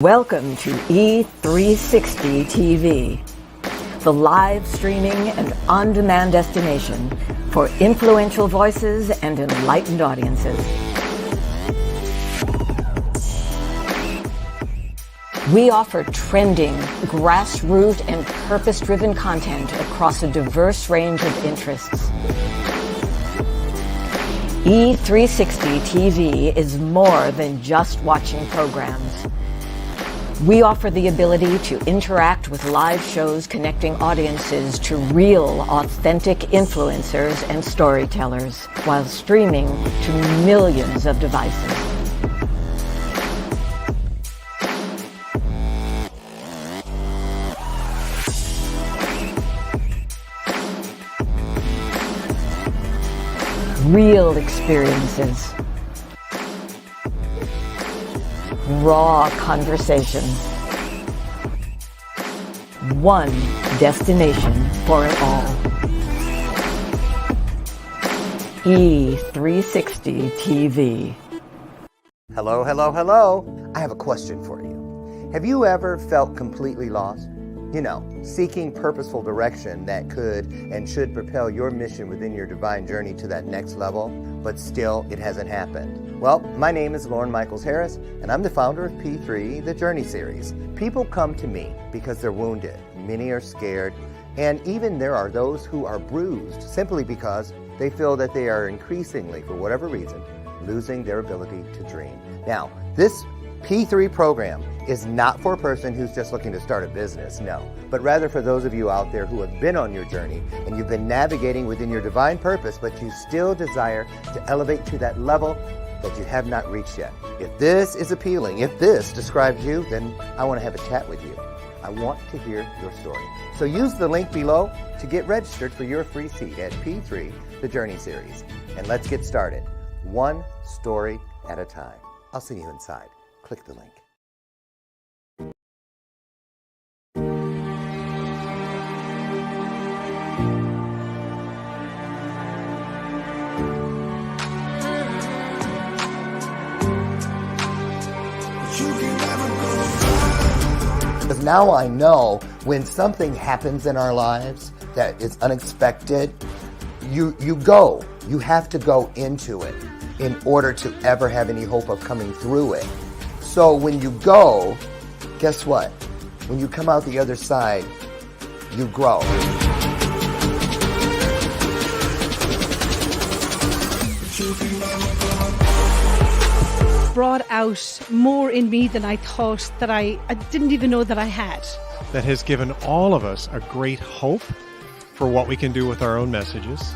Welcome to E360 TV, the live streaming and on-demand destination for influential voices and enlightened audiences. We offer trending, grassroots, and purpose-driven content across a diverse range of interests. E360 TV is more than just watching programs. We offer the ability to interact with live shows connecting audiences to real, authentic influencers and storytellers while streaming to millions of devices. Real experiences. Raw conversation. One destination for it all. E360 TV. Hello, hello, hello. I have a question for you. Have you ever felt completely lost? You know, seeking purposeful direction that could and should propel your mission within your divine journey to that next level, but still it hasn't happened. Well, my name is Lauren Michaels Harris, and I'm the founder of P3, the Journey Series. People come to me because they're wounded. Many are scared, and even there are those who are bruised simply because they feel that they are increasingly, for whatever reason, losing their ability to dream. Now, this P3 program is not for a person who's just looking to start a business, no, but rather for those of you out there who have been on your journey and you've been navigating within your divine purpose, but you still desire to elevate to that level that you have not reached yet. If this is appealing, if this describes you, then I want to have a chat with you. I want to hear your story. So use the link below to get registered for your free seat at P3, the Journey Series. And let's get started, one story at a time. I'll see you inside. Click the link. Because now I know when something happens in our lives that is unexpected, you have to go into it in order to ever have any hope of coming through it. So when you go, guess what? When you come out the other side, you grow. Brought out more in me than I thought that I didn't even know that I had. That has given all of us a great hope for what we can do with our own messages,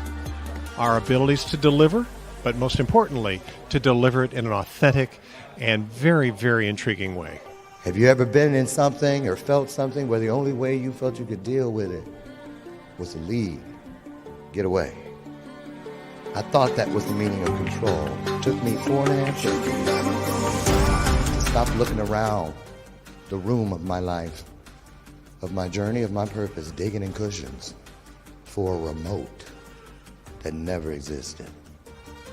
our abilities to deliver, but most importantly, to deliver it in an authentic and very, very intriguing way. Have you ever been in something or felt something where the only way you felt you could deal with it was to leave, get away? I thought that was the meaning of control. It took me 4.5 years to stop looking around the room of my life, of my journey, of my purpose, digging in cushions for a remote that never existed.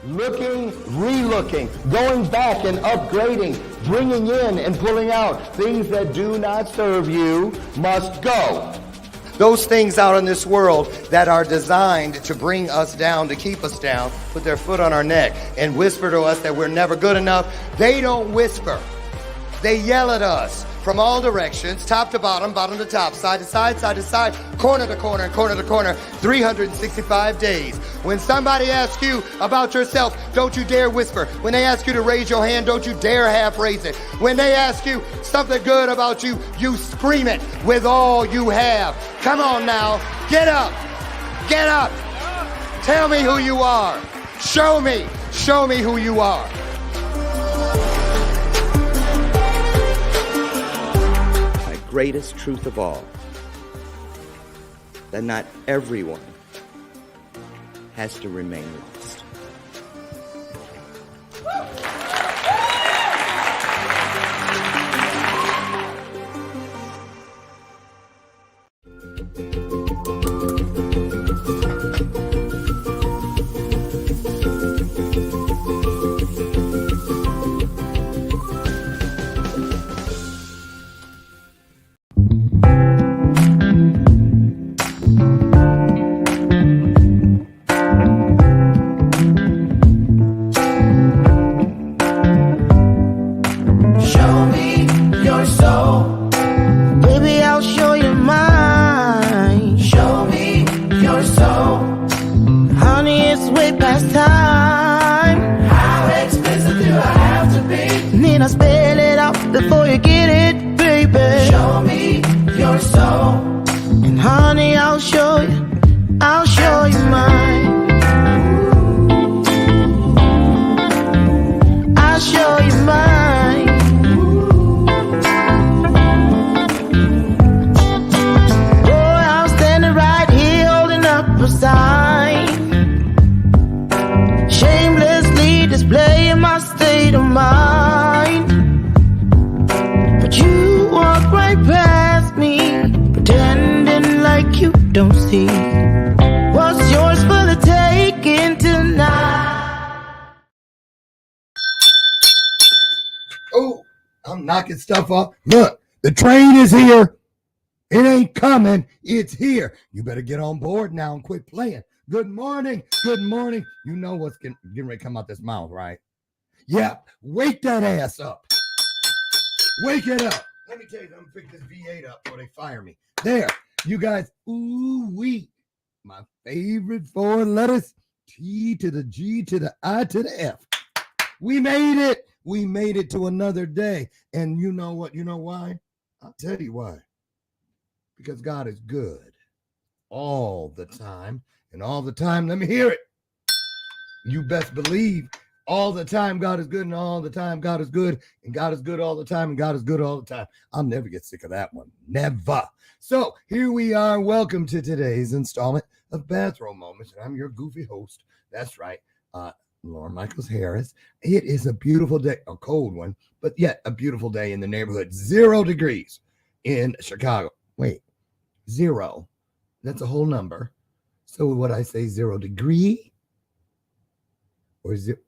Looking, re-looking, going back and upgrading, bringing in and pulling out things that do not serve you must go. Those things out in this world that are designed to bring us down, to keep us down, put their foot on our neck and whisper to us that we're never good enough, they don't whisper. They yell at us from all directions, top to bottom, bottom to top, side to side, side to side, corner to corner, and corner to corner, 365 days. When somebody asks you about yourself, don't you dare whisper. When they ask you to raise your hand, don't you dare half raise it. When they ask you something good about you, you scream it with all you have. Come on now, get up, get up. Tell me who you are. Show me who you are. Greatest truth of all, that not everyone has to remain lost. don't see. What's yours for the taking tonight? Oh, I'm knocking stuff off. Look, the train is here. It ain't coming. It's here. You better get on board now and quit playing. Good morning. Good morning. You know what's getting ready to come out this mouth, right? Yeah. Wake that ass up. Wake it up. Let me tell you, I'm going to pick this V8 up before they fire me. There. You guys. Ooh-wee. My favorite four letters. T to the G to the I to the F. We made it. We made it to another day. And you know what? You know why? I'll tell you why. Because God is good all the time. And all the time, let me hear it. You best believe all the time God is good, and all the time God is good, and God is good all the time, and God is good all the time. I'll never get sick of that one. Never. So here we are. Welcome to today's installment of Bathrobe Moments. And I'm your goofy host. That's right. Lauren Michaels Harris. It is a beautiful day, a cold one, but yet a beautiful day in the neighborhood. 0 degrees in Chicago. Wait. 0. That's a whole number. So would I say 0 degree? Or is it?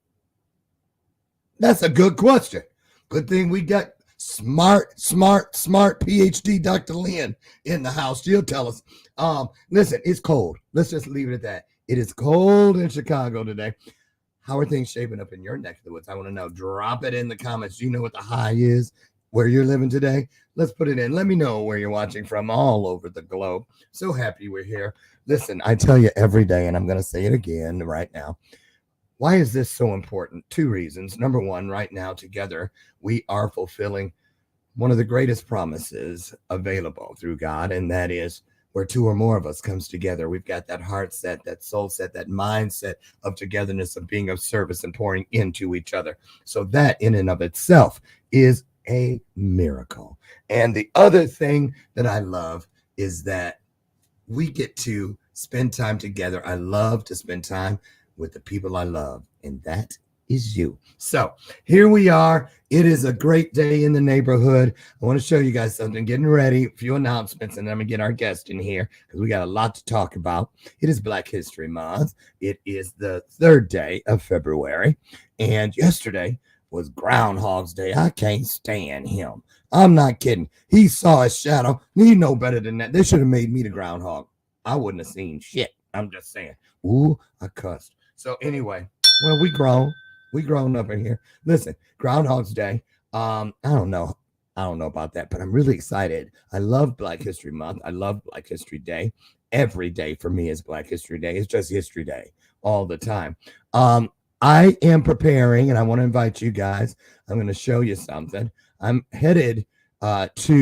That's a good question. Good thing we got smart PhD Dr. Lynne in the house. She'll tell us. Listen, it's cold. Let's just leave it at that. It is cold in Chicago today. How are things shaping up in your neck of the woods? I want to know. Drop it in the comments. Do you know what the high is where you're living today? Let's put it in. Let me know where you're watching from all over the globe. So happy we're here. Listen, I tell you every day, and I'm going to say it again right now. Why is this so important? 2 reasons. Number one, right now together, we are fulfilling one of the greatest promises available through God, and that is where 2 or more of us comes together. We've got that heart set, that soul set, that mindset of togetherness, of being of service and pouring into each other. So that in and of itself is a miracle. And the other thing that I love is that we get to spend time together. I love to spend time with the people I love, and that is you. So here we are. It is a great day in the neighborhood. I want to show you guys something. Getting ready, a few announcements, and then I'm going to get our guest in here because we got a lot to talk about. It is Black History Month. It is the 3rd day of February, and yesterday was Groundhog's Day. I can't stand him. I'm not kidding. He saw a shadow. He know better than that. They should have made me the groundhog. I wouldn't have seen shit. I'm just saying. Ooh, I cussed. So anyway, well, we grown up in here. Listen, Groundhog's Day. I don't know about that, but I'm really excited. I love Black History Month. I love Black History Day. Every day for me is Black History Day. It's just History Day all the time. I am preparing, and I want to invite you guys. I'm going to show you something. I'm headed to,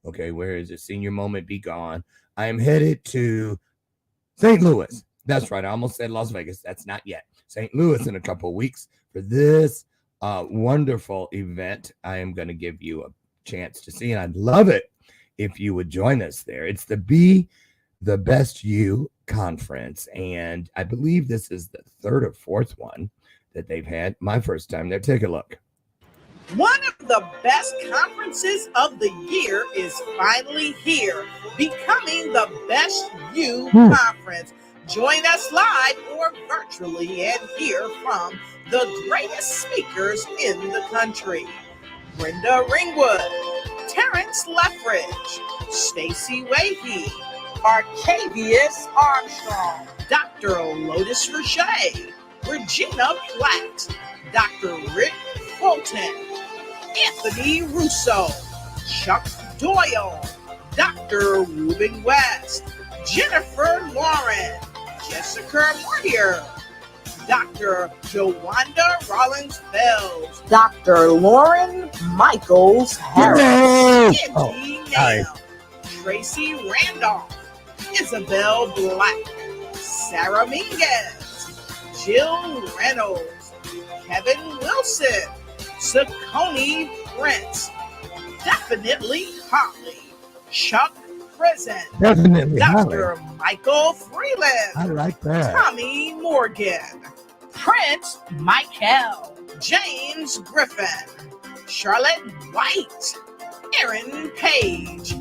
okay, where is it? Senior Moment Be Gone. I am headed to St. Louis. That's right. I almost said Las Vegas. That's not yet. St. Louis in a couple of weeks for this wonderful event. I am going to give you a chance to see, and I'd love it if you would join us there. It's the Be the Best You conference, and I believe this is the 3rd or 4th one that they've had. My first time there. Take a look. One of the best conferences of the year is finally here, becoming the Best You Conference. Join us live or virtually and hear from the greatest speakers in the country. Brenda Ringwood, Terrence Lethbridge, Stacey Wahey, Arcavius Armstrong, Dr. Lotus Richey, Regina Platt, Dr. Rick Fulton, Anthony Russo, Chuck Doyle, Dr. Ruben West, Jennifer Lauren, Jessica Moyer, Dr. Jawanda Rollins-Fells, Dr. Lauren Michaels Harris, Andy Nail, Tracy Randolph, Isabel Black, Sarah Minguez, Jill Reynolds, Kevin Wilson, Saucony Prince, Definitely Holly, Chuck Prison, Definitely Dr. Holly. Michael Freeland, I like that. Tommy Morgan, Prince Michael, James Griffin, Charlotte White, Aaron Page,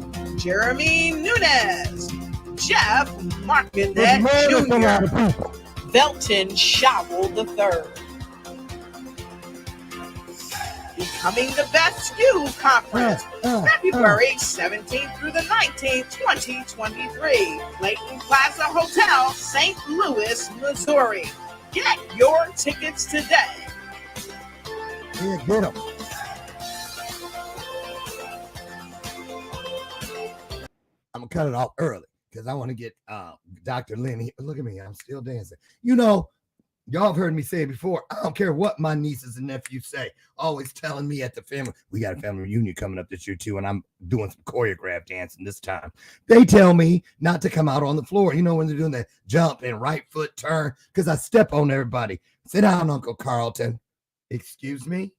Jeremy Nunez, Jeff Markinet Jr., Belton Showell III. Becoming the Best You Conference, February 17th through the 19th, 2023. Clayton Plaza Hotel, St. Louis, Missouri. Get your tickets today. Yeah, get them. I'm going to cut it off early because I want to get Dr. Lynne here. Look at me. I'm still dancing. You know, y'all have heard me say it before. I don't care what my nieces and nephews say. Always telling me at the family, we got a family reunion coming up this year too, and I'm doing some choreographed dancing this time. They tell me not to come out on the floor. You know, when they're doing that jump and right foot turn, because I step on everybody. Sit down, Uncle Carlton. Excuse me?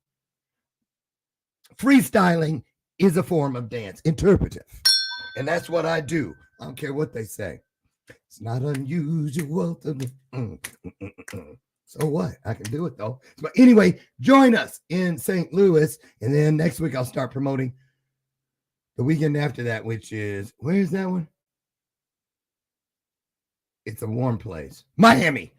Freestyling is a form of dance, interpretive. And that's what I do. I don't care what they say. It's not unusual to me. So what? I can do it though. But anyway, join us in St. Louis. And then next week I'll start promoting the weekend after that, which is, where's that one? It's a warm place. Miami.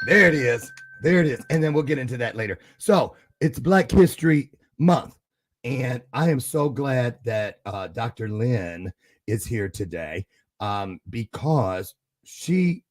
There it is. There it is. And then we'll get into that later. So it's Black History Month. And I am so glad that Dr. Lynne is here today because she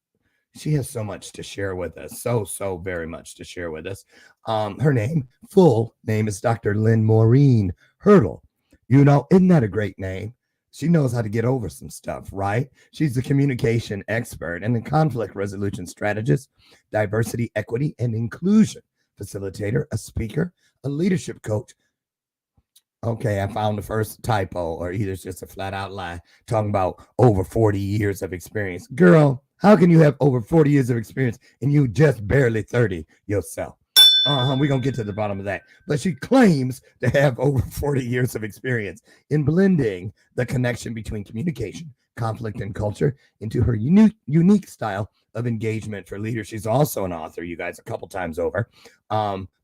has so much to share with us. So very much to share with us. Her full name is Dr. Lynne Maureen Hurdle. You know, isn't that a great name? She knows how to get over some stuff, right? She's a communication expert and a conflict resolution strategist, diversity, equity, and inclusion facilitator, a speaker, a leadership coach. Okay, I found the first typo, or either it's just a flat out lie, talking about over 40 years of experience. Girl, how can you have over 40 years of experience and you just barely 30 yourself? We're going to get to the bottom of that. But she claims to have over 40 years of experience in blending the connection between communication, conflict, and culture into her unique style of engagement for leaders. She's also an author, you guys, a couple times over.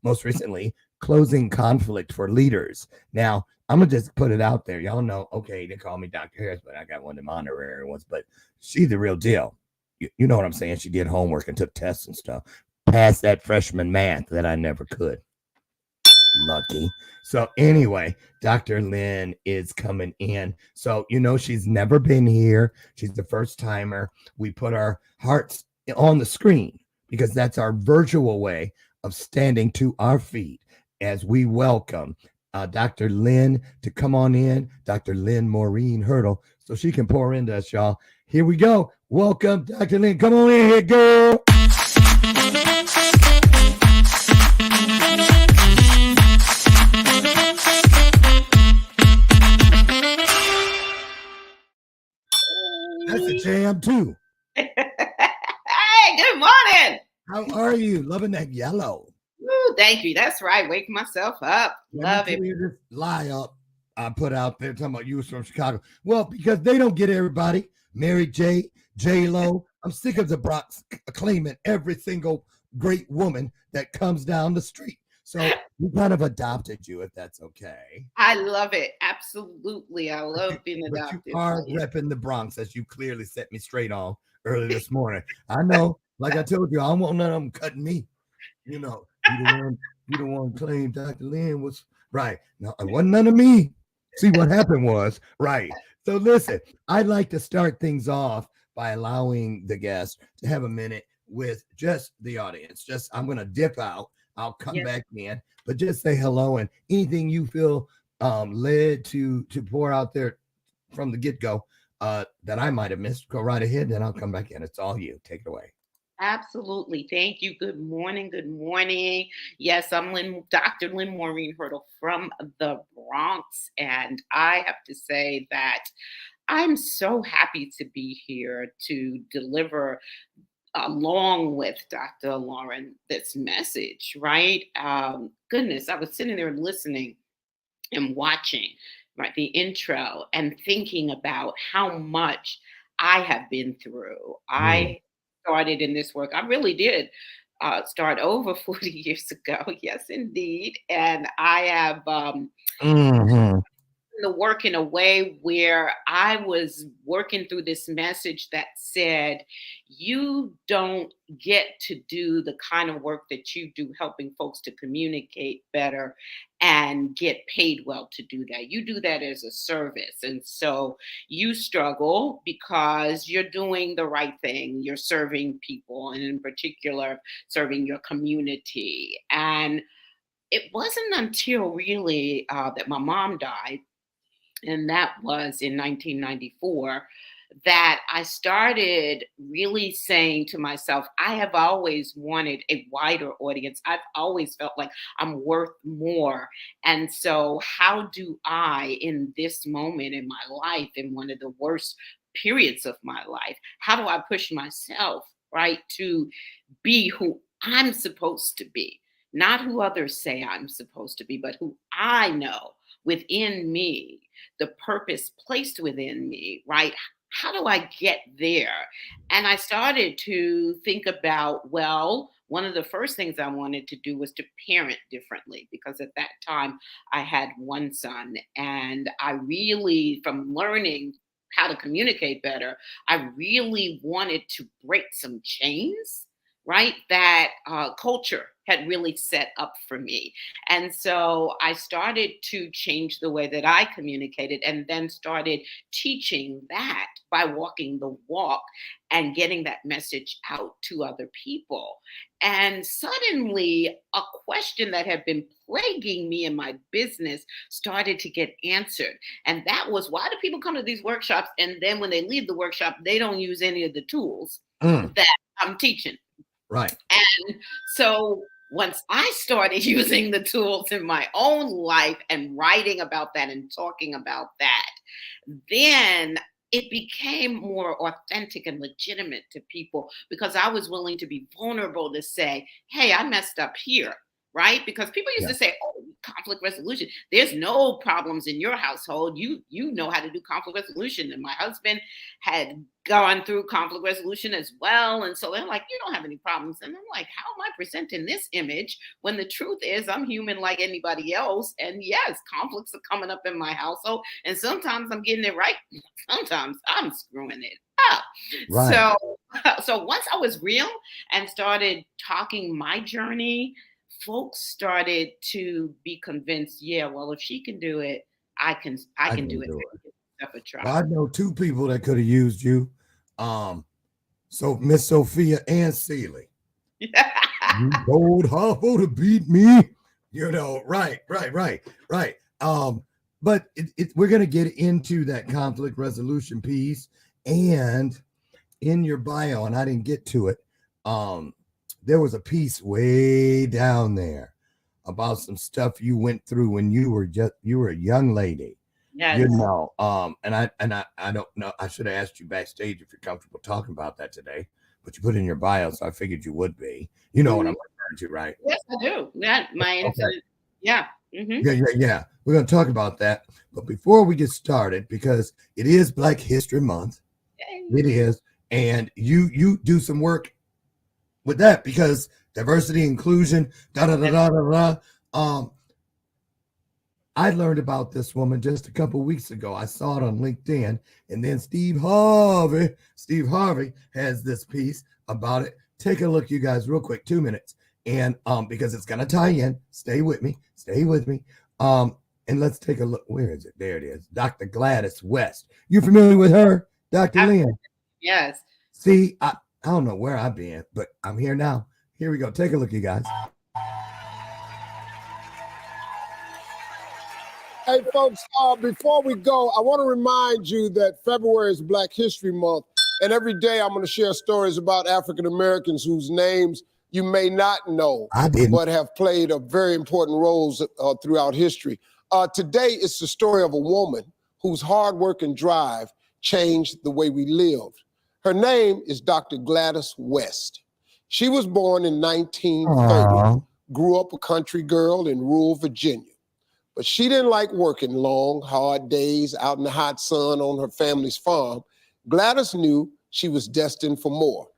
Most recently, Closing Conflict for Leaders. Now, I'm going to just put it out there. Y'all know, okay, they call me Dr. Harris, but I got one of the honorary ones, but she's the real deal. You know what I'm saying? She did homework and took tests and stuff. Passed that freshman math that I never could. Lucky. So anyway, Dr. Lynne is coming in. So, you know, she's never been here. She's the first timer. We put our hearts on the screen because that's our virtual way of standing to our feet as we welcome Dr. Lynne to come on in, Dr. Lynne Maureen Hurdle, so she can pour into us, y'all. Here we go. Welcome, Dr. Lynne. Come on in here, girl. That's a jam, too. Hey, good morning. How are you? Loving that yellow. Ooh, thank you. That's right. Waking myself up. Love it. This lie up I put out there talking about you was from Chicago. Well, because they don't get everybody. Mary J, J-Lo. I'm sick of the Bronx claiming every single great woman that comes down the street. So we kind of adopted you, if that's okay. I love it. Absolutely. I love being adopted. You are repping the Bronx, as you clearly set me straight on early this morning. I know, like I told you, I don't want none of them cutting me. You know, you the one claimed Dr. Lynne was right. No, it wasn't none of me. See, what happened was, right. So listen, I'd like to start things off by allowing the guests to have a minute with just the audience. I'm going to dip out. I'll come back in, but just say hello and anything you feel led to pour out there from the get-go that I might have missed, go right ahead, and I'll come back in. It's all you. Take it away. Absolutely. Thank you. Good morning. Good morning. Yes, I'm Dr. Lynne Maureen Hurdle from the Bronx. And I have to say that I'm so happy to be here to deliver along with Dr. Lauren this message, right? Goodness, I was sitting there listening and watching, right, the intro and thinking about how much I have been through. I started in this work. I really did start over 40 years ago. Yes, indeed. And I have the work in a way where I was working through this message that said, you don't get to do the kind of work that you do, helping folks to communicate better and get paid well to do that. You do that as a service. And so you struggle because you're doing the right thing. You're serving people, and in particular, serving your community. And it wasn't until really that my mom died, and that was in 1994, that I started really saying to myself, I have always wanted a wider audience. I've always felt like I'm worth more. And so, how do I, in this moment in my life, in one of the worst periods of my life, how do I push myself, right, to be who I'm supposed to be? Not who others say I'm supposed to be, but who I know within me, the purpose placed within me, right? How do I get there? And I started to think about, well, one of the first things I wanted to do was to parent differently, because at that time I had one son. And I really, from learning how to communicate better, I really wanted to break some chains, right? That culture had really set up for me. And so I started to change the way that I communicated, and then started teaching that by walking the walk and getting that message out to other people. And suddenly, a question that had been plaguing me in my business started to get answered. And that was, why do people come to these workshops, and then when they leave the workshop, they don't use any of the tools that I'm teaching? Right. And so once I started using the tools in my own life and writing about that and talking about that, then it became more authentic and legitimate to people, because I was willing to be vulnerable to say, hey, I messed up here, right? Because people used to say, oh, conflict resolution, there's no problems in your household. You know how to do conflict resolution. And my husband had gone through conflict resolution as well. And so they're like, you don't have any problems. And I'm like, how am I presenting this image when the truth is I'm human like anybody else? And yes, conflicts are coming up in my household. And sometimes I'm getting it right. Sometimes I'm screwing it up. Right. So once I was real and started talking my journey, folks started to be convinced, yeah, well, if she can do it, I can do it. Well, I know two people that could have used you. So Miss Sophia and Celie. You told Harpo to beat me. You know, right. But we're gonna get into that conflict resolution piece, and in your bio, and I didn't get to it. There was a piece way down there about some stuff you went through when you were a young lady. Yes. You know, and I don't know. I should have asked you backstage if you're comfortable talking about that today, but you put it in your bio, so I figured you would be. You know what I'm referring to, right? Yes, I do. Yeah, yeah. Yeah. We're gonna talk about that, but before we get started, because it is Black History Month, it is, and you do some work with that, because diversity, inclusion, I learned about this woman just a couple weeks ago. I saw it on LinkedIn, and then Steve Harvey has this piece about it. Take a look, you guys, real quick, 2 minutes, and because it's gonna tie in. Stay with me. And let's take a look. Where is it? There it is. Dr. Gladys West. You familiar with her, Dr. Lynn? Yes. See, I don't know where I've been, but I'm here now. Here we go. Take a look, you guys. Hey, folks, before we go, I want to remind you that February is Black History Month, and every day I'm going to share stories about African Americans whose names you may not know, but have played a very important roles throughout history. Today, it's the story of a woman whose hard work and drive changed the way we lived. Her name is Dr. Gladys West. She was born in 1930, grew up a country girl in rural Virginia. But she didn't like working long, hard days out in the hot sun on her family's farm. Gladys knew she was destined for more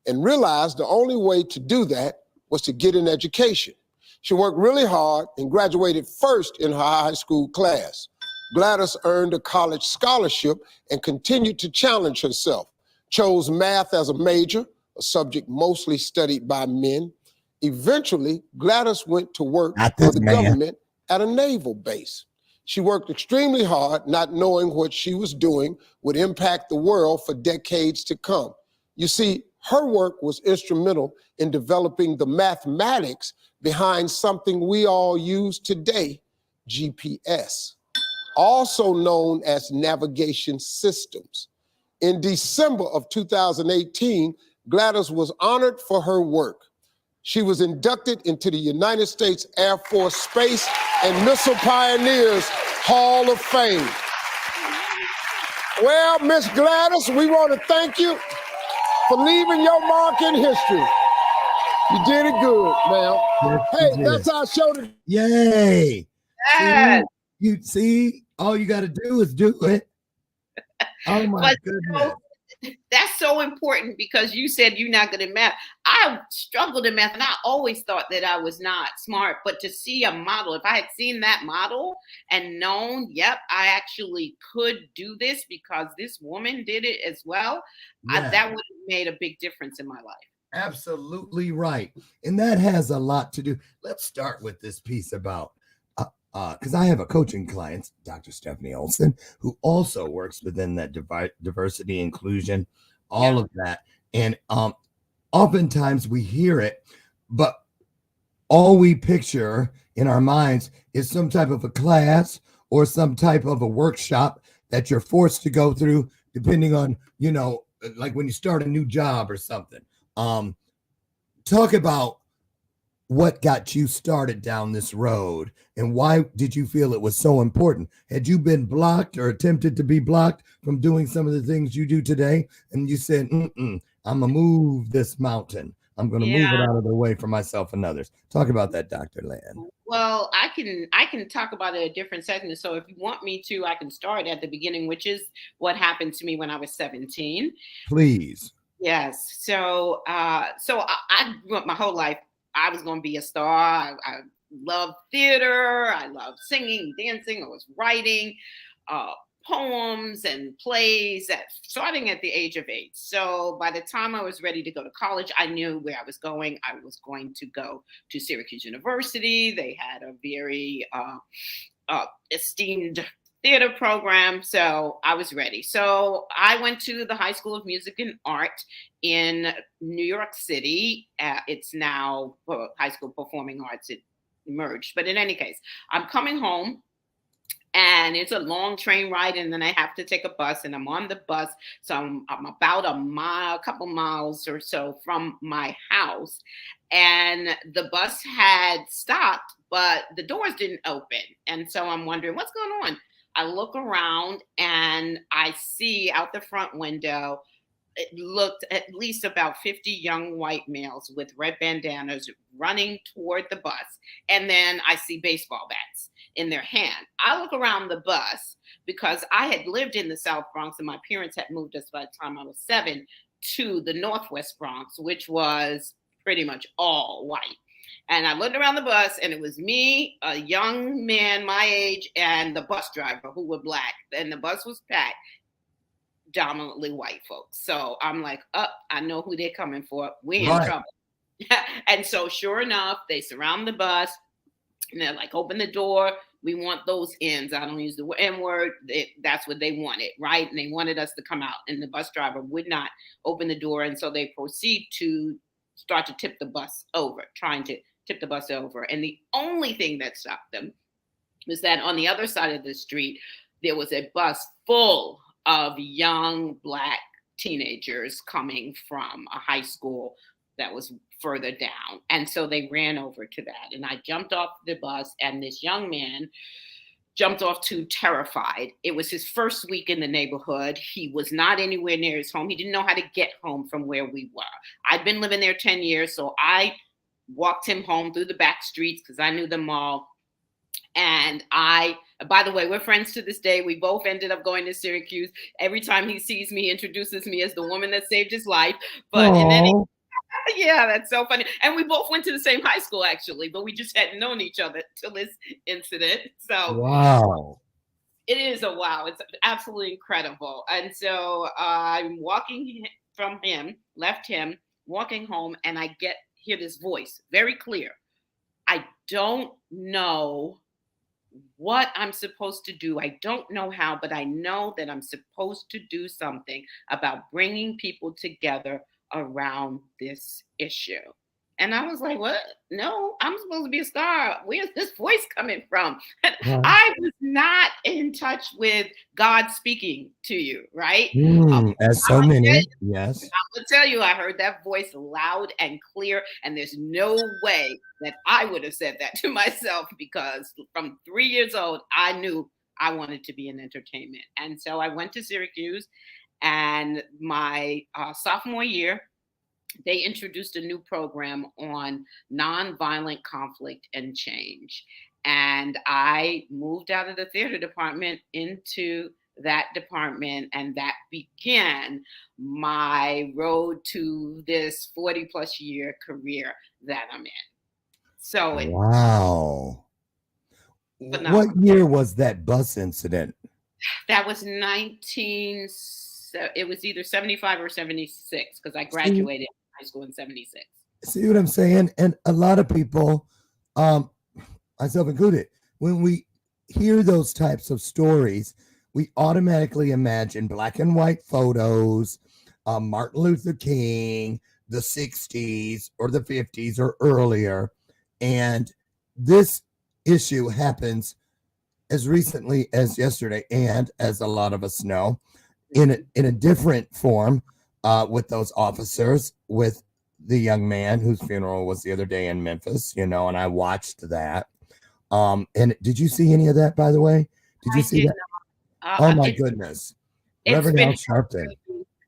and realized the only way to do that was to get an education. She worked really hard and graduated first in her high school class. Gladys earned a college scholarship and continued to challenge herself. Chose math as a major, a subject mostly studied by men. Eventually, Gladys went to work for the government at a naval base. She worked extremely hard, not knowing what she was doing would impact the world for decades to come. You see, her work was instrumental in developing the mathematics behind something we all use today, GPS, also known as navigation systems. In December of 2018, Gladys was honored for her work. She was inducted into the United States Air Force Space and Missile Pioneers Hall of Fame. Well, Miss Gladys, we want to thank you for leaving your mark in history. You did it good, ma'am. Hey, that's our show today. Yay! Yes. You see, all you got to do is do it. Oh my goodness. That's so important because you said you're not good at math. I struggled in math and I always thought that I was not smart, but to see a model, if I had seen that model and known, yep, I actually could do this because this woman did it as well, that would have made a big difference in my life. Absolutely right. And that has a lot to do. Let's start with this piece about because I have a coaching client, Dr. Stephanie Olson, who also works within that diversity, inclusion, all of that. And oftentimes we hear it, but all we picture in our minds is some type of a class or some type of a workshop that you're forced to go through, depending on, you know, like when you start a new job or something. Talk about what got you started down this road and why did you feel it was so important? Had you been blocked or attempted to be blocked from doing some of the things you do today? And you said, I'm going to move this mountain. I'm going to move it out of the way for myself and others. Talk about that, Dr. Lynne. Well, I can talk about it a different segment. So if you want me to, I can start at the beginning, which is what happened to me when I was 17. Please. Yes. So I grew up my whole life. I was going to be a star. I love theater. I love singing, dancing. I was writing poems and plays starting at the age of 8. So by the time I was ready to go to college, I knew where I was going. I was going to go to Syracuse University. They had a very esteemed theater program. So I was ready. So I went to the High School of Music and Art in New York City. It's now High School Performing Arts. It merged. But in any case, I'm coming home and it's a long train ride. And then I have to take a bus and I'm on the bus. So I'm about a couple miles or so from my house. And the bus had stopped, but the doors didn't open. And so I'm wondering what's going on. I look around and I see out the front window, it looked at least about 50 young white males with red bandanas running toward the bus. And then I see baseball bats in their hand. I look around the bus because I had lived in the South Bronx and my parents had moved us by the time I was 7 to the Northwest Bronx, which was pretty much all white. And I looked around the bus and it was me, a young man my age, and the bus driver who were black. And the bus was packed, dominantly white folks. So I'm like, I know who they're coming for. We're in trouble. And so sure enough, they surround the bus and they're like, open the door. We want those ends. I don't use the N word. That's what they wanted, right? And they wanted us to come out. And the bus driver would not open the door. And so they proceed to start to tip the bus over, trying to tip the bus over. And the only thing that stopped them was that on the other side of the street, there was a bus full of young black teenagers coming from a high school that was further down. And so they ran over to that. And I jumped off the bus and this young man jumped off too, terrified. It was his first week in the neighborhood. He was not anywhere near his home. He didn't know how to get home from where we were. I'd been living there 10 years, so I walked him home through the back streets because I knew them all. And by the way, we're friends to this day. We both ended up going to Syracuse. Every time he sees me, he introduces me as the woman that saved his life. But in any yeah, that's so funny. And we both went to the same high school, actually, but we just hadn't known each other till this incident. So wow. It is a wow. It's absolutely incredible. And so I'm walking from him, left him, walking home, and I hear this voice very clear. I don't know what I'm supposed to do. I don't know how, but I know that I'm supposed to do something about bringing people together around this issue. And I was like, what? No, I'm supposed to be a star. Where's this voice coming from? And Right. I was not in touch with God speaking to you, right? As so many, yes. I'll tell you, I heard that voice loud and clear, and there's no way that I would have said that to myself, because from 3 years old, I knew I wanted to be in entertainment. And so I went to Syracuse, and my sophomore year, they introduced a new program on nonviolent conflict and change. And I moved out of the theater department into that department, and that began my road to this 40 plus year career that I'm in. So Wow. phenomenal. What year was that bus incident? That was it was either 75 or 76, because I graduated high school in 76. See what I'm saying? And a lot of people, myself included, when we hear those types of stories, we automatically imagine black and white photos, Martin Luther King, the 60s or the 50s or earlier. And this issue happens as recently as yesterday, and as a lot of us know, in a different form, with those officers, with the young man whose funeral was the other day in Memphis, and I watched that. And did you see any of that, by the way? Did you see that? Oh my goodness. Reverend Al Sharpton.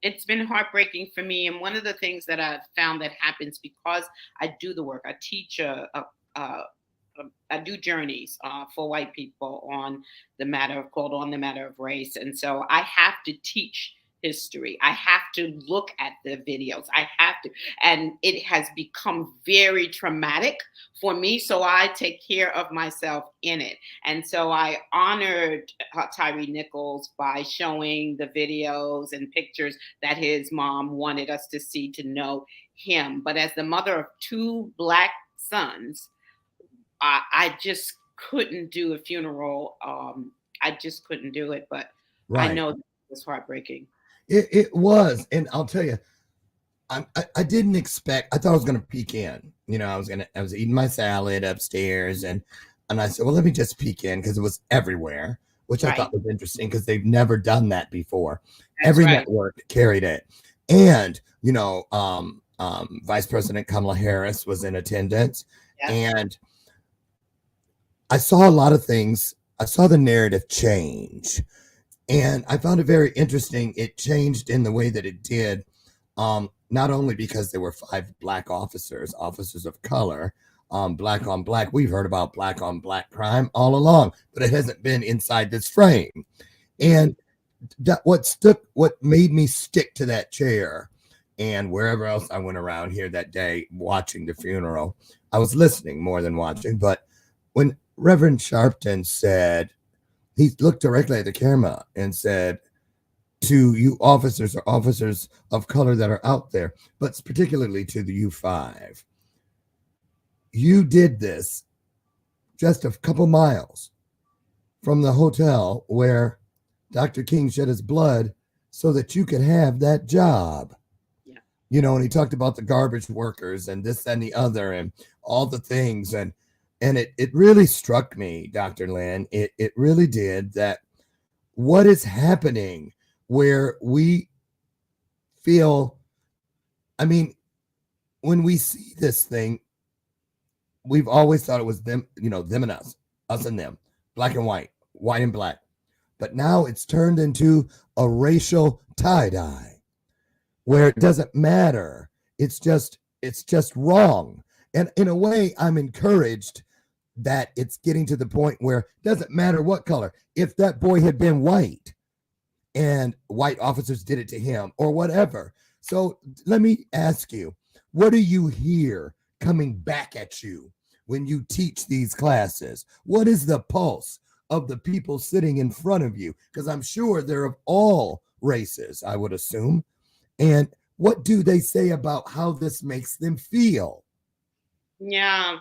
It's been heartbreaking for me. And one of the things that I've found that happens, because I do the work, I teach I do journeys for white people on the matter of race. And so I have to teach history. I have to look at the videos. I have to, and it has become very traumatic for me. So I take care of myself in it. And so I honored Tyree Nichols by showing the videos and pictures that his mom wanted us to see to know him. But as the mother of 2 Black sons, I just couldn't do a funeral. I just couldn't do it. But right. I know it was heartbreaking. It was. And I'll tell you, I didn't expect, I thought I was going to peek in. I was eating my salad upstairs, and I said, well, let me just peek in, because it was everywhere, which I thought was interesting, because they've never done that before. Every network carried it. And, Vice President Kamala Harris was in attendance. Yes. And I saw a lot of things. I saw the narrative change, and I found it very interesting. It changed in the way that it did, not only because there were 5 Black officers of color, Black on Black. We've heard about Black on Black crime all along, but it hasn't been inside this frame. And what made me stick to that chair, and wherever else I went around here that day watching the funeral, I was listening more than watching. But when Reverend Sharpton said, he looked directly at the camera and said, to you officers or officers of color that are out there, but particularly to the U5, you did this just a couple miles from the hotel where Dr. King shed his blood so that you could have that job. Yeah. And he talked about the garbage workers and this and the other and all the things. And it really struck me, Dr. Lynne, it really did, that what is happening where we feel, when we see this thing, we've always thought it was them, them and us and them, black and white and black. But now it's turned into a racial tie-dye where it doesn't matter. It's just wrong. And in a way, I'm encouraged that it's getting to the point where it doesn't matter what color. If that boy had been white and white officers did it to him or whatever. So let me ask you, what do you hear coming back at you when you teach these classes? What is the pulse of the people sitting in front of you? Because I'm sure they're of all races, I would assume. And what do they say about how this makes them feel? Yeah.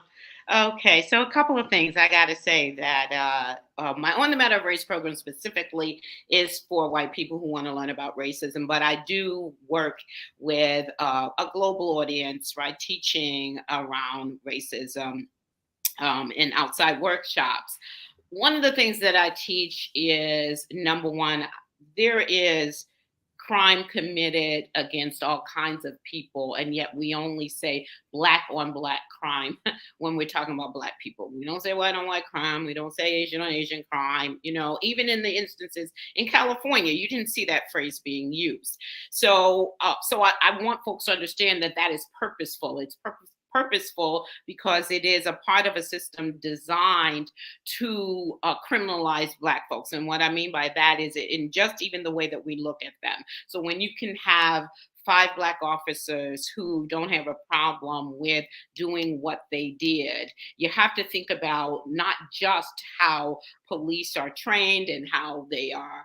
Okay. So a couple of things I got to say that my On the Matter of Race program specifically is for white people who want to learn about racism, but I do work with a global audience, right, teaching around racism in outside workshops. One of the things that I teach is number one, there is crime committed against all kinds of people, and yet we only say black on black crime when we're talking about black people. We don't say white on white crime. We don't say Asian on Asian crime. You know, even in the instances in California, you didn't see that phrase being used. So I want folks to understand that that is purposeful. It's purposeful because it is a part of a system designed to criminalize black folks. And what I mean by that is in just even the way that we look at them. So when you can have 5 black officers who don't have a problem with doing what they did, you have to think about not just how police are trained and how they are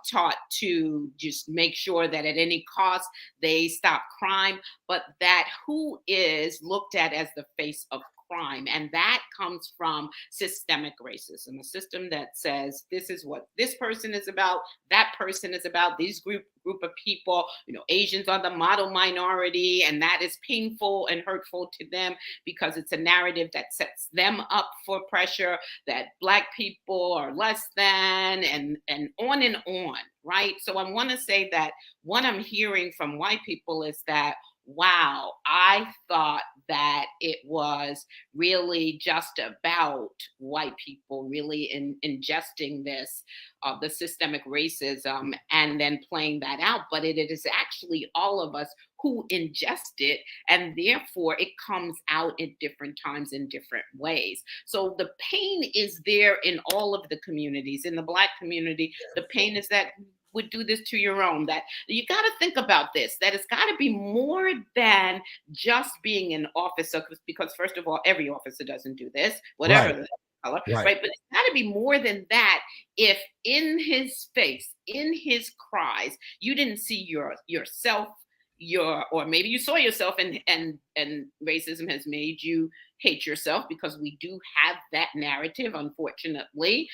taught to just make sure that at any cost they stop crime, but that who is looked at as the face of crime. And that comes from systemic racism, a system that says this is what this person is about, that person is about, these group of people, you know, Asians are the model minority, and that is painful and hurtful to them because it's a narrative that sets them up for pressure, that black people are less than, and on, right? So I want to say that what I'm hearing from white people is that, wow, I thought that it was really just about white people really ingesting this, the systemic racism, and then playing that out. But it is actually all of us who ingest it, and therefore it comes out at different times in different ways. So the pain is there in all of the communities. In the Black community, the pain is that would do this to your own, that you got to think about this, that it's got to be more than just being an officer, because first of all, every officer doesn't do this, whatever the color, right? But it's got to be more than that. If in his face, in his cries, you didn't see yourself, or maybe you saw yourself, and racism has made you hate yourself, because we do have that narrative, unfortunately.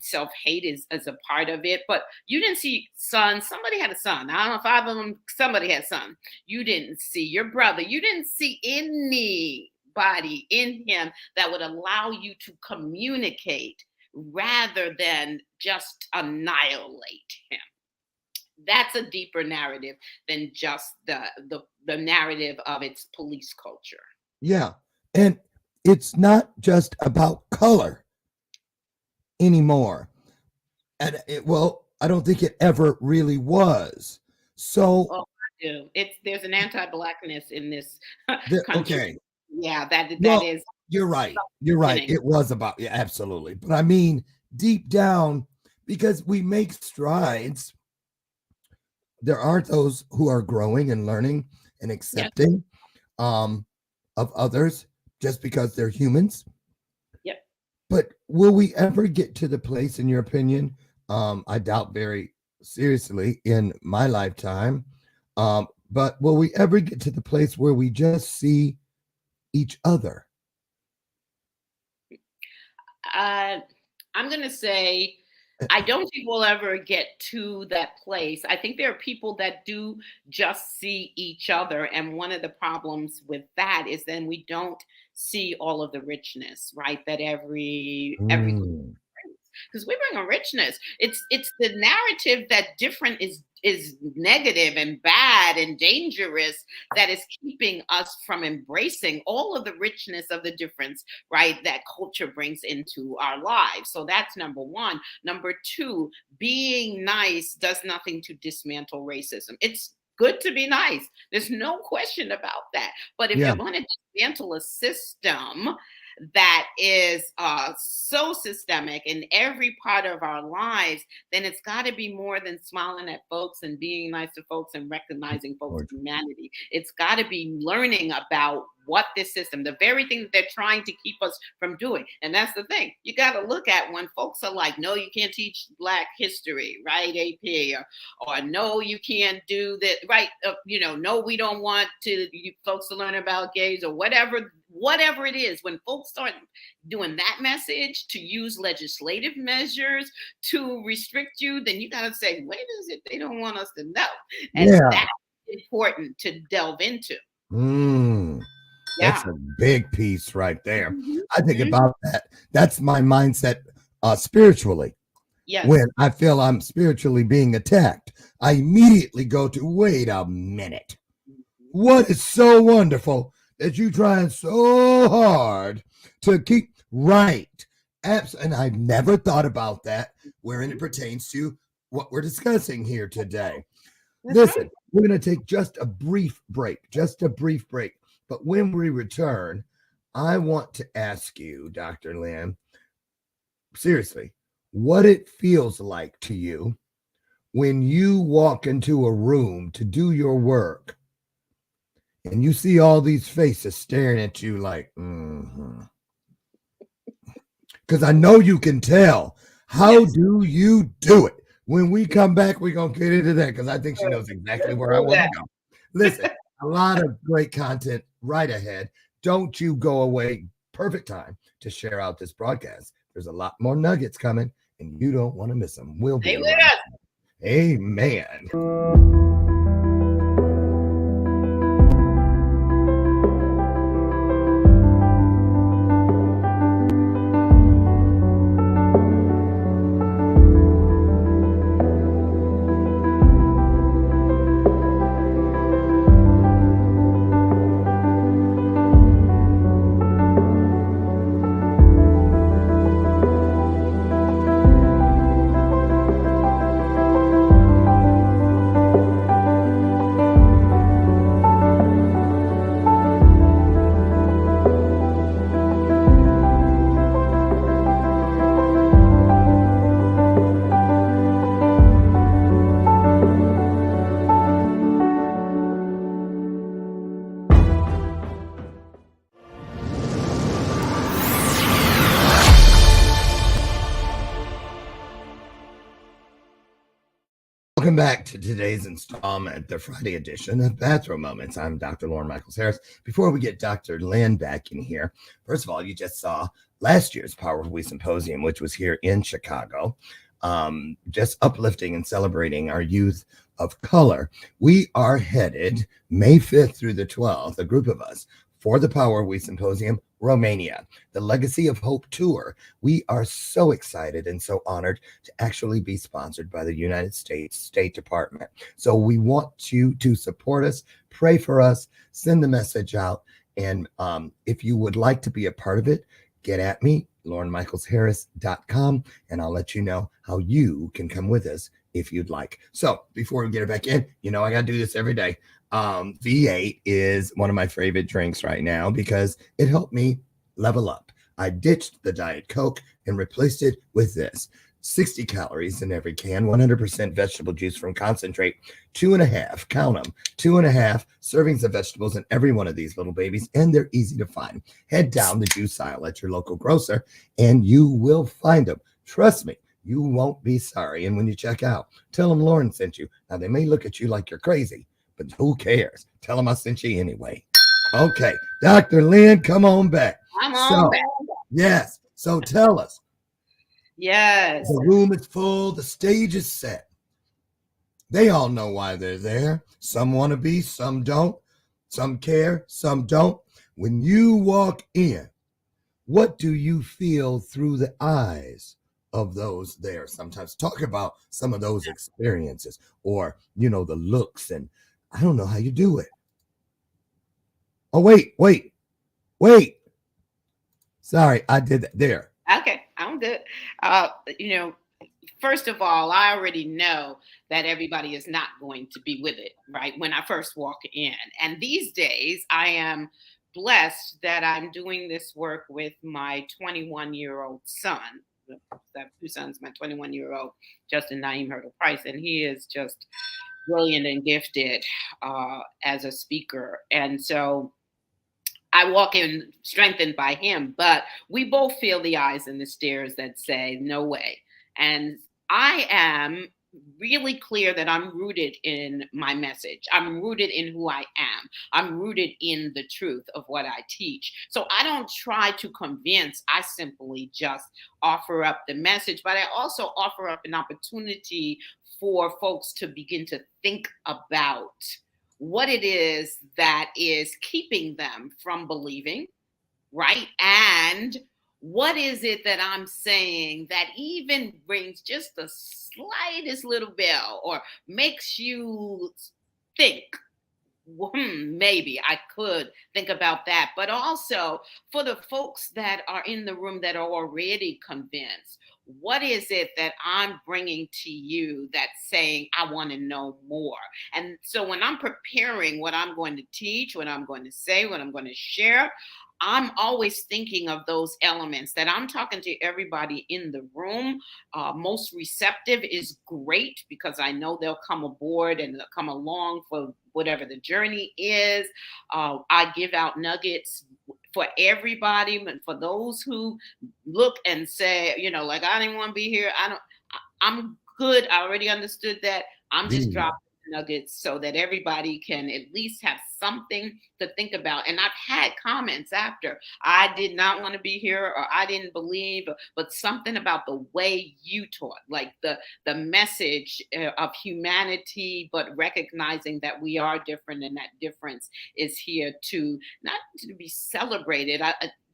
Self-hate is a part of it, but you didn't see somebody had a son. I don't know, 5 of them, somebody had a son. You didn't see your brother. You didn't see anybody in him that would allow you to communicate rather than just annihilate him. That's a deeper narrative than just the narrative of its police culture. Yeah. And it's not just about color anymore. And I don't think it ever really was. So I do. There's an anti-blackness in this country. Okay. Yeah, that is. You're right. You're right. It was about, yeah, absolutely. But I mean, deep down, because we make strides, there are those who are growing and learning and accepting of others just because they're humans. Yep. But will we ever get to the place, in your opinion? I doubt very seriously in my lifetime. But will we ever get to the place where we just see each other? I'm going to say, I don't think we'll ever get to that place. I think there are people that do just see each other. And one of the problems with that is then we don't see all of the richness, right? That every because we bring a richness. It's the narrative that different is negative and bad and dangerous that is keeping us from embracing all of the richness of the difference, right, that culture brings into our lives. So that's number one. Number two, being nice does nothing to dismantle racism. It's good to be nice. There's no question about that. But if you're going to dismantle a system that is so systemic in every part of our lives, then it's got to be more than smiling at folks and being nice to folks and recognizing folks' humanity. It's got to be learning about what this system, the very thing that they're trying to keep us from doing. And that's the thing. You got to look at when folks are like, no, you can't teach Black history, right, AP? Or no, you can't do that, right? No, we don't want folks to learn about gays or whatever it is. When folks start doing that message to use legislative measures to restrict you, then you got to say, wait, is it they don't want us to know? And that's important to delve into. That's a big piece right there. I think about that. That's my mindset spiritually. Yes. When I feel I'm spiritually being attacked, I immediately go to, wait a minute. What is so wonderful that you trying so hard to keep right? And I've never thought about that wherein it pertains to what we're discussing here today. Listen, we're going to take just a brief break. But when we return, I want to ask you, Dr. Lynne, seriously, what it feels like to you when you walk into a room to do your work and you see all these faces staring at you like, Because I know you can tell. How do you do it? When we come back, we're going to get into that because I think she knows exactly where I want to go. Listen, a lot of great content right ahead. Don't you go away. Perfect time to share out this broadcast. There's a lot more nuggets coming, and you don't want to miss them. We'll be right back. Amen. Welcome back to today's installment, the Friday edition of Bathrobe Moments. I'm Dr. Lauren Michaels Harris. Before we get Dr. Lynne back in here, first of all, you just saw last year's Power of We Symposium, which was here in Chicago, just uplifting and celebrating our youth of color. We are headed May 5th through the 12th, a group of us, for the Power of We Symposium, Romania, the Legacy of Hope Tour. We are so excited and so honored to actually be sponsored by the United States State Department. So we want you to support us, pray for us, send the message out. And if you would like to be a part of it, get at me, LaurenMichaelsHarris.com, and I'll let you know how you can come with us if you'd like. So before we get it back in, I got to do this every day. V8 is one of my favorite drinks right now because it helped me level up. I ditched the Diet Coke and replaced it with this. 60 calories in every can, 100% vegetable juice from concentrate, 2.5, count them, 2.5 servings of vegetables in every one of these little babies, and they're easy to find. Head down the juice aisle at your local grocer, and you will find them. Trust me, you won't be sorry. And when you check out, tell them Lauren sent you. Now, they may look at you like you're crazy, but who cares? Tell them I sent you anyway. Okay, Dr. Lynne, come on back. I'm on back. Yes, so tell us. Yes. The room is full. The stage is set. They all know why they're there. Some want to be, some don't. Some care, some don't. When you walk in, what do you feel through the eyes of those there? Sometimes talk about some of those experiences or, the looks, and I don't know how you do it. Oh, wait. Sorry, I did that there. Okay, I'm good. First of all, I already know that everybody is not going to be with it, right? When I first walk in. And these days, I am blessed that I'm doing this work with my 21-year-old son. I have two sons, my 21-year-old Justin Naeem Hurdle Price, and he is just brilliant and gifted as a speaker. And so I walk in strengthened by him, but we both feel the eyes and the stares that say, no way. And I am really clear that I'm rooted in my message. I'm rooted in who I am. I'm rooted in the truth of what I teach. So I don't try to convince. I simply just offer up the message, but I also offer up an opportunity for folks to begin to think about what it is that is keeping them from believing, right? And what is it that I'm saying that even rings just the slightest little bell or makes you think, maybe I could think about that. But also for the folks that are in the room that are already convinced, what is it that I'm bringing to you that's saying, I want to know more? And so when I'm preparing what I'm going to teach, what I'm going to say, what I'm going to share, I'm always thinking of those elements that I'm talking to everybody in the room. Most receptive is great because I know they'll come aboard and they'll come along for whatever the journey is. I give out nuggets for everybody, but for those who look and say, like, I didn't want to be here. I'm good. I already understood that. I'm just dropping nuggets so that everybody can at least have something to think about. And I've had comments after, I did not want to be here or I didn't believe, but something about the way you taught, like the message of humanity, but recognizing that we are different and that difference is here to not to be celebrated.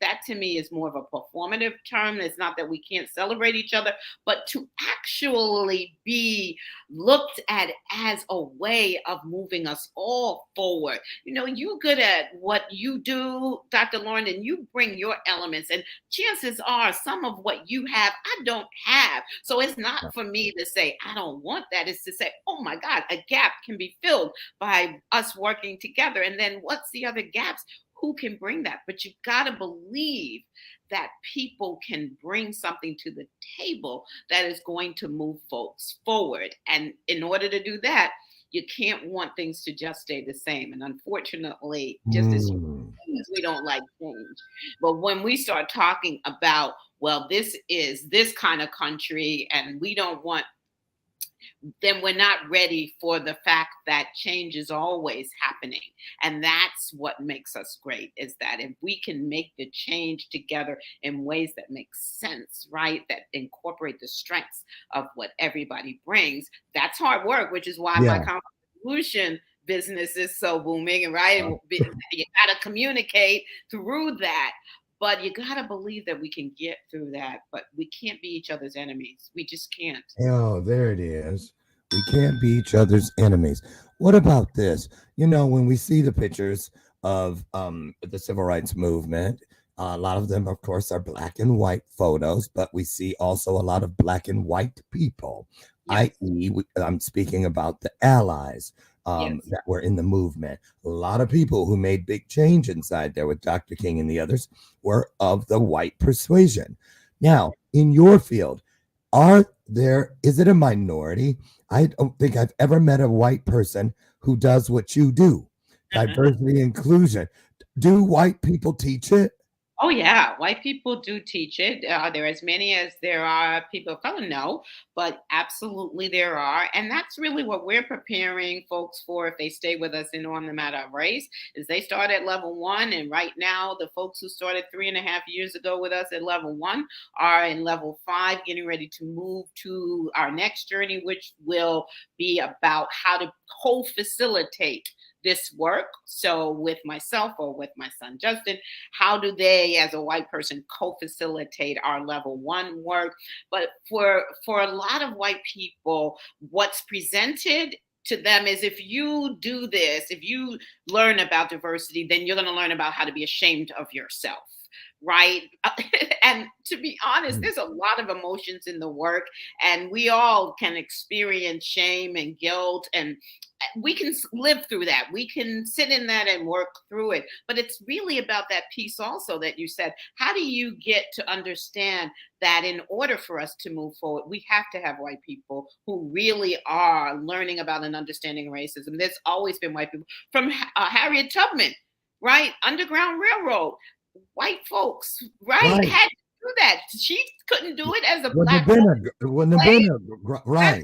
That to me is more of a performative term. It's not that we can't celebrate each other, but to actually be looked at as a way of moving us all forward. You're good at what you do, Dr. Lauren, and you bring your elements. And chances are some of what you have, I don't have. So it's not for me to say, I don't want that. It's to say, oh my God, a gap can be filled by us working together. And then what's the other gaps? Who can bring that? But you got to believe that people can bring something to the table that is going to move folks forward. And in order to do that, you can't want things to just stay the same. And unfortunately, just as we don't like change. But when we start talking about, well, this is this kind of country and we don't want, then we're not ready for the fact that change is always happening. And that's what makes us great, is that if we can make the change together in ways that make sense, right, that incorporate the strengths of what everybody brings, that's hard work, which is why my contribution business is so booming, right? You got to communicate through that. But you got to believe that we can get through that, but we can't be each other's enemies. We just can't. Oh, there it is. We can't be each other's enemies. What about this? When we see the pictures of the civil rights movement, a lot of them, of course, are black and white photos, but we see also a lot of black and white people, i.e., I'm speaking about the allies. That were in the movement. A lot of people who made big change inside there with Dr. King and the others were of the white persuasion. Now, in your field, is it a minority? I don't think I've ever met a white person who does what you do. Diversity, inclusion. Do white people teach it? Oh, yeah. White people do teach it. There are as many as there are people of color, no, but absolutely there are. And that's really what we're preparing folks for if they stay with us on the matter of race, is they start at level 1. And right now, the folks who started 3.5 years ago with us at level 1 are in level 5, getting ready to move to our next journey, which will be about how to co-facilitate this work. So with myself or with my son, Justin, how do they, as a white person, co-facilitate our level 1 work? But for a lot of white people, what's presented to them is, if you do this, if you learn about diversity, then you're going to learn about how to be ashamed of yourself. right? And to be honest, there's a lot of emotions in the work, and we all can experience shame and guilt, and we can live through that. We can sit in that and work through it. But it's really about that piece also that you said. How do you get to understand that in order for us to move forward, we have to have white people who really are learning about and understanding racism? There's always been white people from Harriet Tubman, right? Underground Railroad, white folks, right? Right. Had to do that. She couldn't do it as a Wouldn't black have been woman. wouldn't have been right.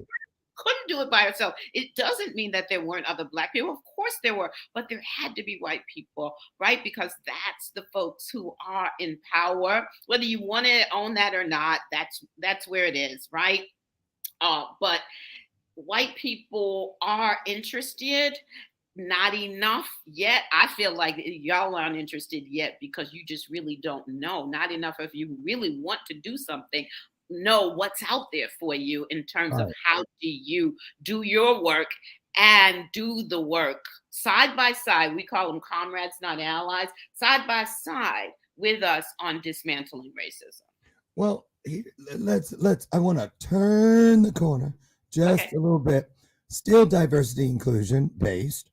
Couldn't do it by herself. It doesn't mean that there weren't other black people. Of course there were, but there had to be white people, right? Because that's the folks who are in power. Whether you want to own that or not, that's where it is, right? But white people are interested. Not enough yet. I feel like y'all aren't interested yet because you just really don't know. Not enough if you really want to do something, know what's out there for you in terms of how do you do your work and do the work side by side. We call them comrades, not allies, side by side with us on dismantling racism. Well, let's I want to turn the corner just a little bit. Still diversity inclusion based,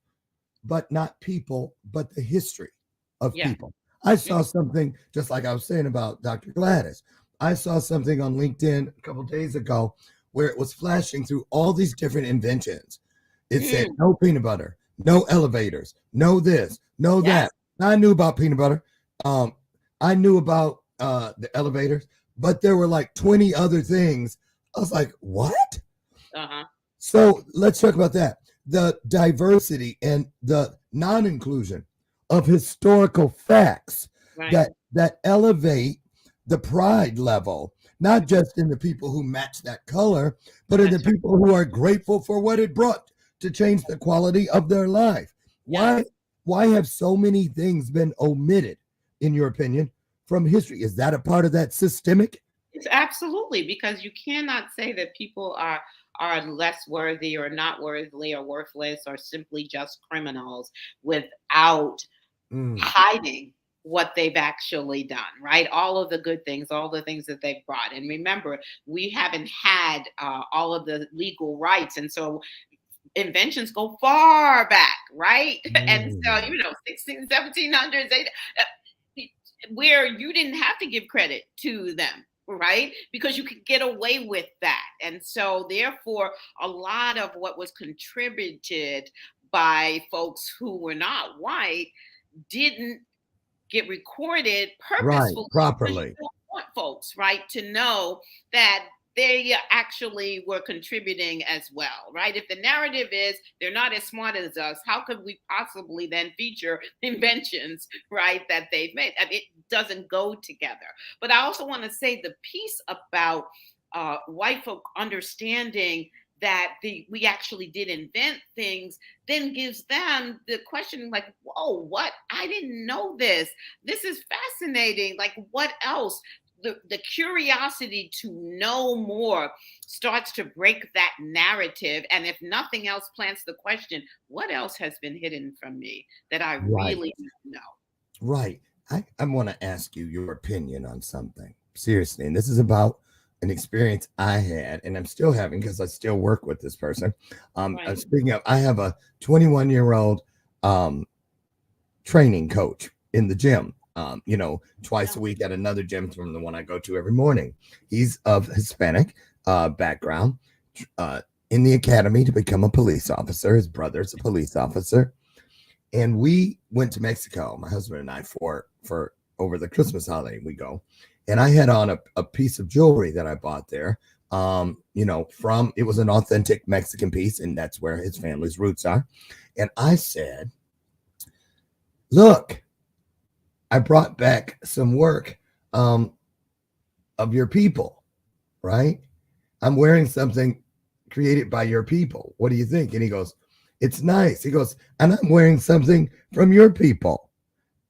but not people, but the history of people. I saw something, just like I was saying about Dr. Gladys. I saw something on LinkedIn a couple days ago where it was flashing through all these different inventions. It said no peanut butter, no elevators, no this, no that. I knew about peanut butter. I knew about the elevators, but there were like 20 other things. I was like, what? So let's talk about that. The diversity and the non-inclusion of historical facts that elevate the pride level, not just in the people who match that color, but in the people who are grateful for what it brought to change the quality of their life. Why have so many things been omitted, in your opinion, from history? Is that a part of that systemic? It's absolutely, because you cannot say that people are less worthy or not worthy or worthless or simply just criminals without hiding what they've actually done, right? All of the good things, all the things that they've brought. And remember, we haven't had all of the legal rights. And so inventions go far back, right? And so, 1700s, where you didn't have to give credit to them, right? Because you could get away with that. And so therefore, a lot of what was contributed by folks who were not white didn't get recorded purposefully. Properly. You don't want folks, right, to know that they actually were contributing as well, right? If the narrative is they're not as smart as us, how could we possibly then feature inventions, right, that they've made? I mean, it doesn't go together. But I also want to say the piece about white folk understanding that we actually did invent things, then gives them the question like, whoa, what? I didn't know this. This is fascinating. Like, what else? The curiosity to know more starts to break that narrative. And if nothing else, plants the question, what else has been hidden from me that I really don't know? Right. I want to ask you your opinion on something. Seriously. And this is about an experience I had, and I'm still having because I still work with this person. Speaking of, I have a 21-year-old training coach in the gym. Twice a week at another gym from the one I go to every morning. He's of Hispanic background, in the academy to become a police officer. His brother's a police officer. And we went to Mexico, my husband and I, for over the Christmas holiday. We go. And I had on a piece of jewelry that I bought there. It was an authentic Mexican piece, and that's where his family's roots are. And I said, look, I brought back some work of your people, right? I'm wearing something created by your people. What do you think? And he goes, it's nice. He goes, and I'm wearing something from your people.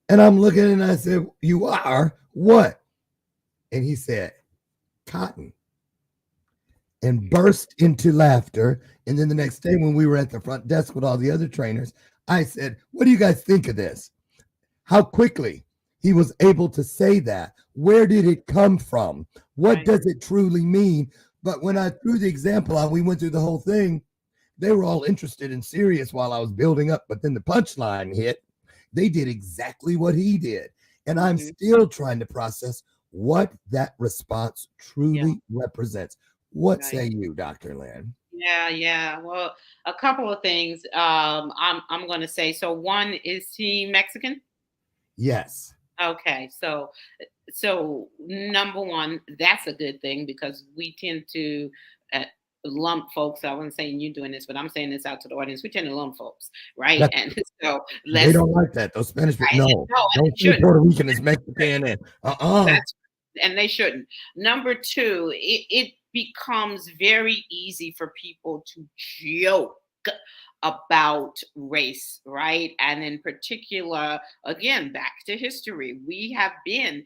And I'm looking and I said, you are what? And he said, cotton, and burst into laughter. And then the next day when we were at the front desk with all the other trainers, I said, what do you guys think of this? How quickly he was able to say that. Where did it come from? What does it truly mean? But when I threw the example out, we went through the whole thing. They were all interested and serious while I was building up, but then the punchline hit. They did exactly what he did. And I'm still trying to process what that response truly represents. What say you, Dr. Lynn? Yeah. Well, a couple of things I'm going to say. So one, is he Mexican? Yes. Okay. So number one, that's a good thing because we tend to lump folks. I wasn't saying you doing this, but I'm saying this out to the audience. We tend to lump folks, right? That's, and so they don't like that. Those Spanish people, no, don't say Puerto Rican is Mexican and and they shouldn't. Number two, it becomes very easy for people to joke about race, right? And in particular, again, back to history, we have been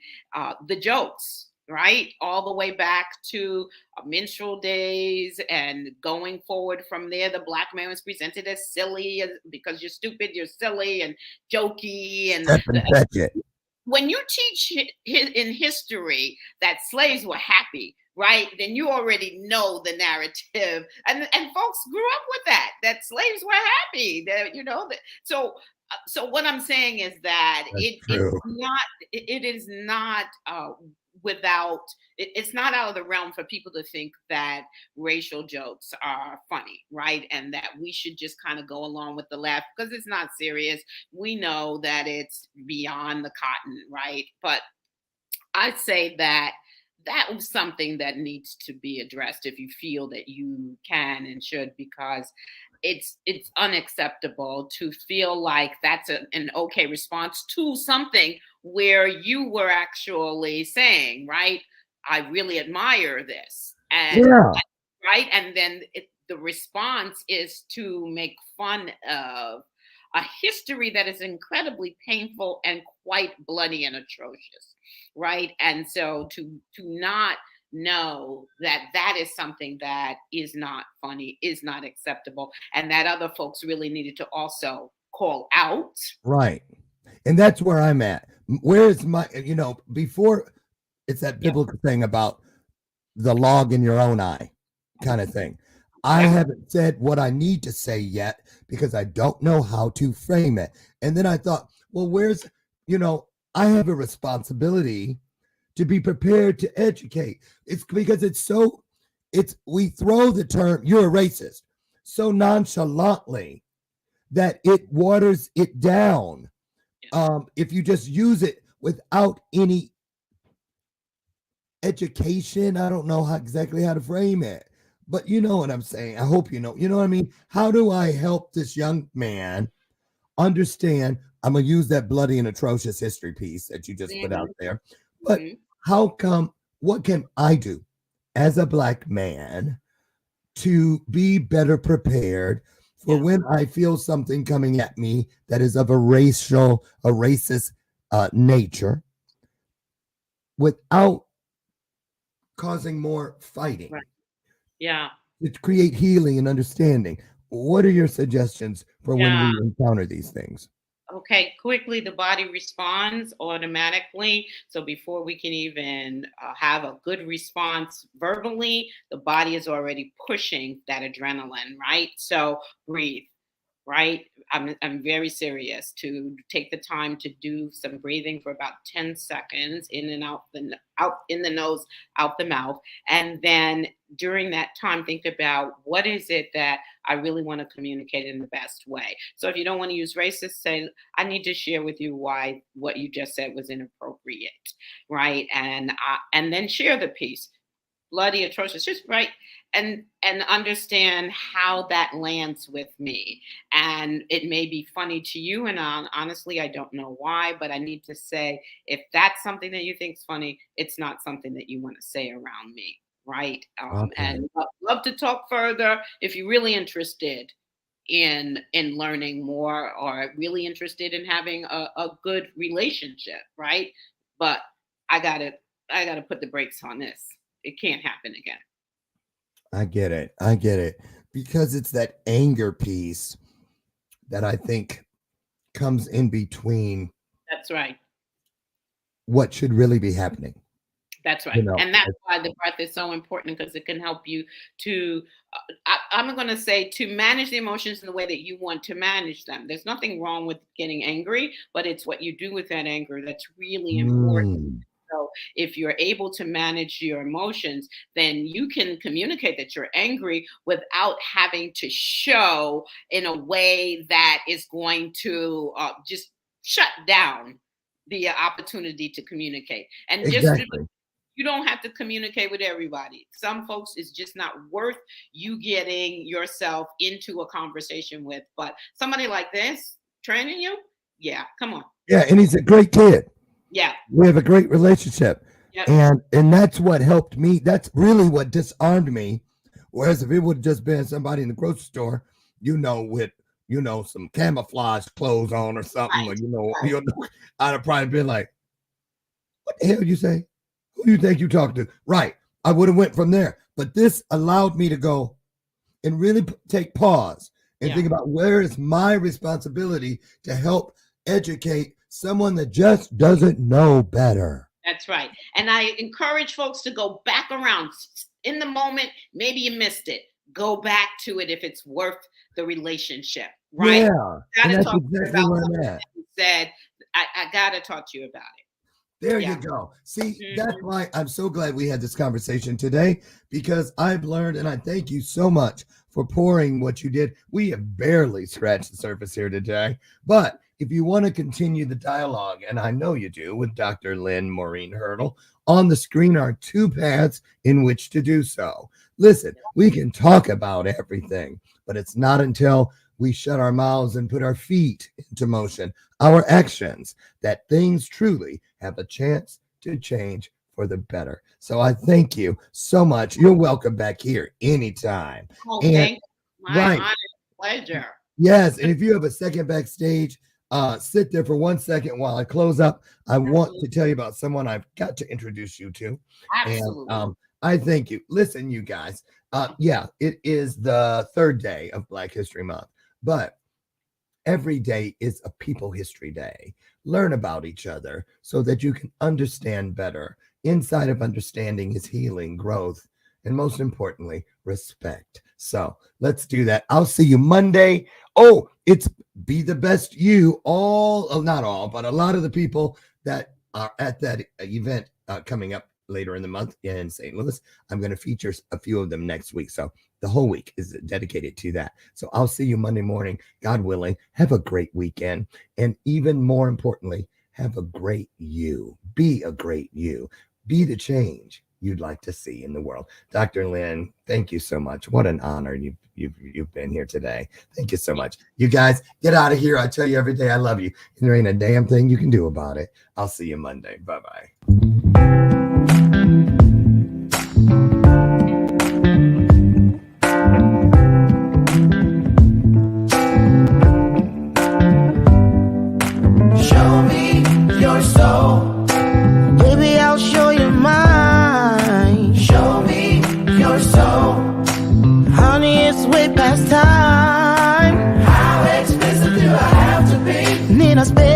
the jokes, right? All the way back to minstrel days and going forward from there. The black man was presented as silly because you're stupid, you're silly and jokey. And when you teach in history that slaves were happy, right, then you already know the narrative, and folks grew up with that slaves were happy, that so what I'm saying is that it is not it's not out of the realm for people to think that racial jokes are funny, right? And that we should just kind of go along with the laugh because it's not serious. We know that it's beyond the cotton, right? But I'd say that was something that needs to be addressed if you feel that you can and should, because it's unacceptable to feel like that's an okay response to something where you were actually saying, right, I really admire this. And right. And then the response is to make fun of a history that is incredibly painful and quite bloody and atrocious. Right. And so to not know that is something that is not funny, is not acceptable, and that other folks really needed to also call out. Right. And that's where I'm at. Where's my, before it's that biblical thing about the log in your own eye kind of thing. I haven't said what I need to say yet because I don't know how to frame it. And then I thought, well, where's, I have a responsibility to be prepared to educate. It's because we throw the term, you're a racist, so nonchalantly that it waters it down. If you just use it without any education, I don't know exactly how to frame it, but you know what I'm saying. I hope you know what I mean? How do I help this young man understand? I'm going to use that bloody and atrocious history piece that you just put out there. But what can I do as a Black man to be better prepared for when I feel something coming at me that is of a racist nature without causing more fighting? Right. Yeah. To create healing and understanding. What are your suggestions for when we encounter these things? Okay, quickly, the body responds automatically. So before we can even have a good response verbally, the body is already pushing that adrenaline, right? So breathe, right? I'm very serious to take the time to do some breathing for about 10 seconds in and out in the nose, out the mouth. And then during that time, think about what is it that I really want to communicate in the best way. So if you don't want to use racist, say, I need to share with you why what you just said was inappropriate, right? And then share the piece. Bloody, atrocious, just right, and understand how that lands with me. And it may be funny to you, and honestly, I don't know why, but I need to say, if that's something that you think is funny, it's not something that you want to say around me, right? And love to talk further if you're really interested in learning more or really interested in having a good relationship, right? But I gotta put the brakes on this. It can't happen again. I get it. Because it's that anger piece that I think comes in between. That's right. what should really be happening. That's right. And that's why the breath is so important, because it can help you to, I'm going to say, to manage the emotions in the way that you want to manage them. There's nothing wrong with getting angry, but it's what you do with that anger that's really important. So if you're able to manage your emotions, then you can communicate that you're angry without having to show in a way that is going to just shut down the opportunity to communicate. And you don't have to communicate with everybody. Some folks, it's just not worth you getting yourself into a conversation with. But somebody like this training you, yeah, come on. Yeah, and he's a great kid. Yeah. We have a great relationship. Yep. And that's what helped me. That's really what disarmed me. Whereas if it would have just been somebody in the grocery store, with some camouflage clothes on or something, or I'd have probably been like, what the hell you say? Who do you think you talking to? Right. I would have went from there. But this allowed me to go and really take pause and think about, where is my responsibility to help educate someone that just doesn't know better. That's right. And I encourage folks to go back around in the moment. Maybe you missed it. Go back to it if it's worth the relationship, right? Yeah. And that's exactly where I'm at. Said, I got to talk to you about it. There you go. See, that's why I'm so glad we had this conversation today, because I've learned, and I thank you so much for pouring what you did. We have barely scratched the surface here today, but if you want to continue the dialogue, and I know you do, with Dr. Lynne Maureen Hurdle, on the screen are 2 paths in which to do so. Listen, we can talk about everything, but it's not until we shut our mouths and put our feet into motion, our actions, that things truly have a chance to change for the better. So I thank you so much. You're welcome back here anytime. Oh, thank you. My pleasure. Yes, and if you have a second backstage, sit there for 1 second while I close up. I want to tell you about someone I've got to introduce you to. Absolutely. And I thank you. Listen, you guys. It is the 3rd day of Black History Month, but every day is a People History Day. Learn about each other so that you can understand better. Inside of understanding is healing, growth, and most importantly, respect. So let's do that. I'll see you Monday. Oh, it's Be the Best You. Not all, but a lot of the people that are at that event coming up later in the month in St. Louis, I'm going to feature a few of them next week. So the whole week is dedicated to that. So I'll see you Monday morning, God willing. Have a great weekend. And even more importantly, have a great you. Be a great you. Be the change you'd like to see in the world. Dr. Lynne, thank you so much. What an honor you've been here today. Thank you so much. You guys, get out of here. I tell you every day I love you, and there ain't a damn thing you can do about it. I'll see you Monday. Bye-bye. Show me your soul. Baby, I'll show you mine. Show me your soul. Honey, it's way past time. How expensive do I have to be? Need I spend